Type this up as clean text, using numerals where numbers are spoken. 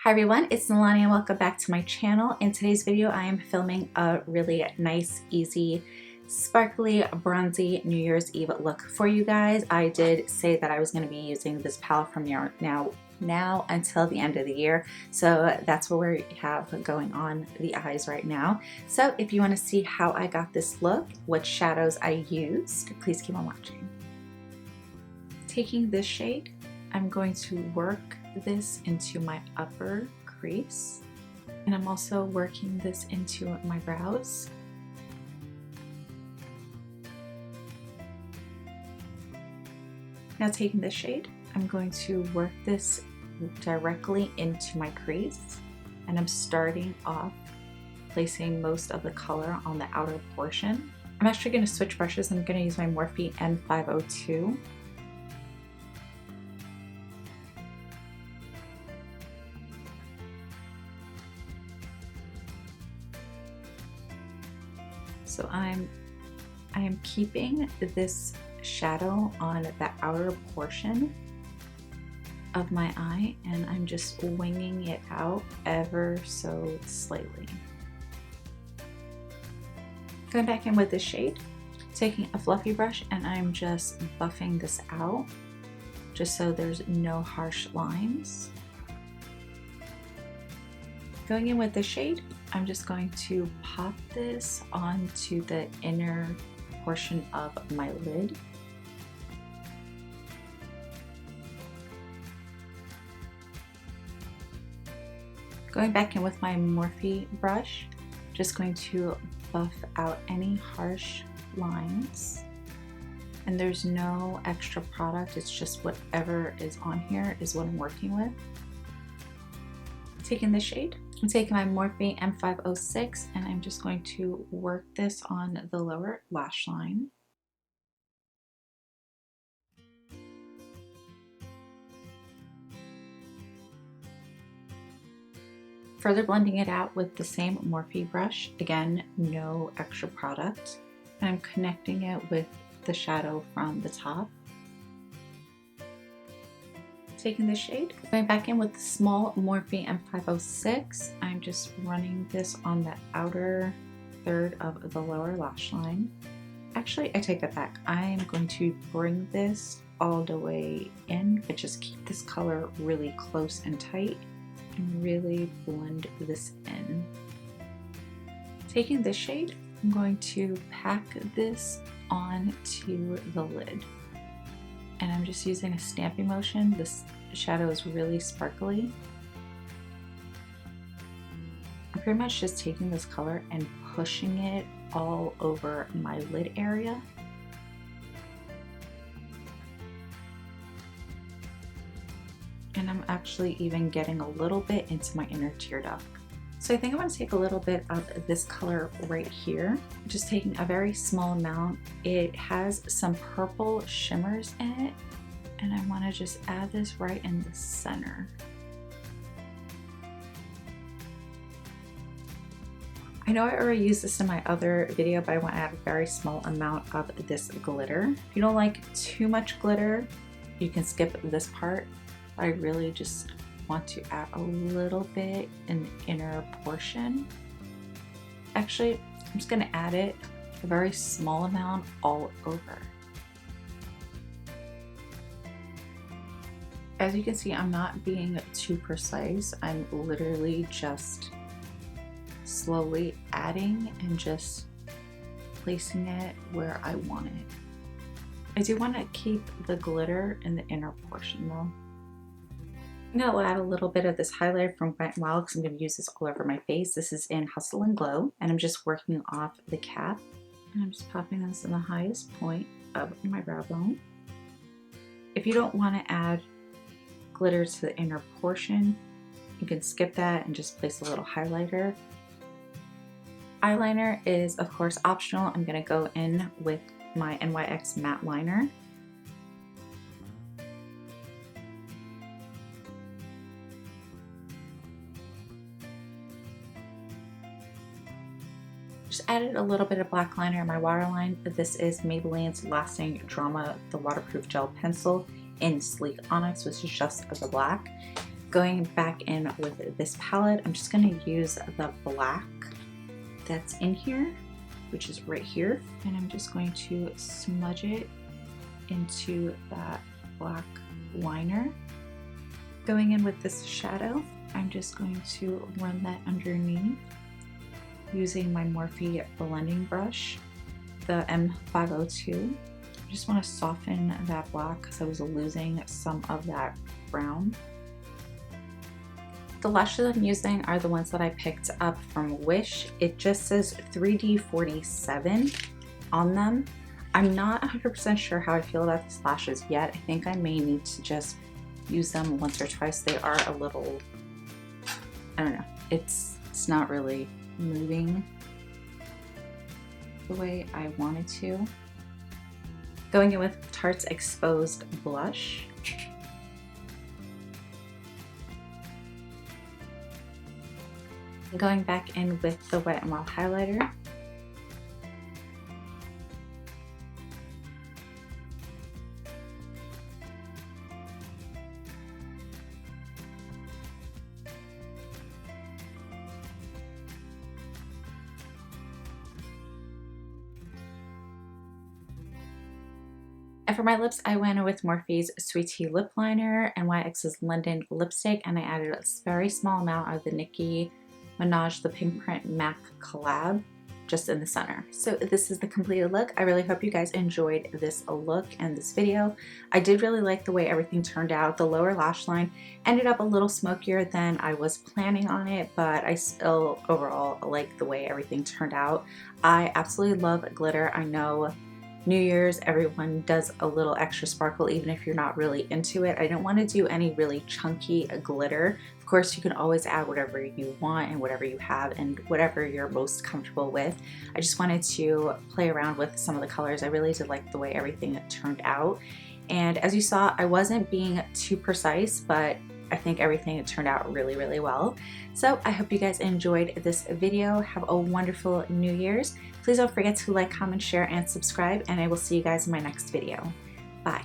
Hi everyone, it's Nalanie and welcome back to my channel. In today's video, I am filming a really nice, easy, sparkly, bronzy New Year's Eve look for you guys. I did say that I was going to be using this palette from now until the end of the year. So that's what we have going on the eyes right now. So if you want to see how I got this look, what shadows I used, please keep on watching. Taking this shade, I'm going to work this into my upper crease, and I'm also working this into my brows. Now taking this shade, I'm going to work this directly into my crease, and I'm starting off placing most of the color on the outer portion. I'm actually going to switch brushes. I'm going to use my Morphe N502. So I am keeping this shadow on the outer portion of my eye, and I'm just winging it out ever so slightly. Going back in with this shade, taking a fluffy brush, and I'm just buffing this out just so there's no harsh lines. Going in with the shade, I'm just going to pop this onto the inner portion of my lid. Going back in with my Morphe brush, just going to buff out any harsh lines. And there's no extra product, it's just whatever is on here is what I'm working with. Taking the shade, I'm taking my Morphe M506, and I'm just going to work this on the lower lash line. Further blending it out with the same Morphe brush, again, no extra product. And I'm connecting it with the shadow from the top. Taking the shade, going back in with the small Morphe M506, I'm just running this on the outer third of the lower lash line. Actually, I take that back. I am going to bring this all the way in, but just keep this color really close and tight and really blend this in. Taking this shade, I'm going to pack this onto the lid. And I'm just using a stamping motion. This shadow is really sparkly. I'm pretty much just taking this color and pushing it all over my lid area. And I'm actually even getting a little bit into my inner tear duct. So I think I'm going to take a little bit of this color right here. I'm just taking a very small amount. It has some purple shimmers in it, and I want to just add this right in the center. I know I already used this in my other video, but I want to add a very small amount of this glitter. If you don't like too much glitter, you can skip this part. I really just want to add a little bit in the inner portion. Actually, I'm just going to add it a very small amount all over. As you can see, I'm not being too precise. I'm literally just slowly adding and just placing it where I want it. I do want to keep the glitter in the inner portion though. I'm going to add a little bit of this highlighter from Wet n Wild because I'm going to use this all over my face. This is in Hustle and Glow, and I'm just working off the cap. And I'm just popping this in the highest point of my brow bone. If you don't want to add glitter to the inner portion, you can skip that and just place a little highlighter. Eyeliner is, of course, optional. I'm going to go in with my NYX matte liner. Just added a little bit of black liner in my waterline. This is Maybelline's Lasting Drama, the waterproof gel pencil in Sleek Onyx, which is just the black. Going back in with this palette, I'm just going to use the black that's in here, which is right here, and I'm just going to smudge it into that black liner. Going in with this shadow, I'm just going to run that underneath using my Morphe blending brush, the M502. I just want to soften that black because I was losing some of that brown. The lashes I'm using are the ones that I picked up from Wish. It just says 3D47 on them. I'm not 100% sure how I feel about these lashes yet. I think I may need to just use them once or twice. They are a little, I don't know, it's not really moving the way I wanted to. Going in with Tarte's Exposed Blush. Going back in with the Wet n Wild highlighter. And for my lips, I went with Morphe's Sweet Tea lip liner and NYX's London lipstick, and I added a very small amount of the Nicki Minaj the Pinkprint MAC collab just in the center. So this is the completed look. I really hope you guys enjoyed this look and this video. I did really like the way everything turned out. The lower lash line ended up a little smokier than I was planning on it, but I still overall like the way everything turned out. I absolutely love glitter. I know New Year's, everyone does a little extra sparkle even if you're not really into it. I don't want to do any really chunky glitter. Of course, you can always add whatever you want and whatever you have and whatever you're most comfortable with. I just wanted to play around with some of the colors. I really did like the way everything turned out. And as you saw, I wasn't being too precise, but I think everything turned out really, really well. So I hope you guys enjoyed this video. Have a wonderful New Year's. Please don't forget to like, comment, share, and subscribe, and I will see you guys in my next video. Bye.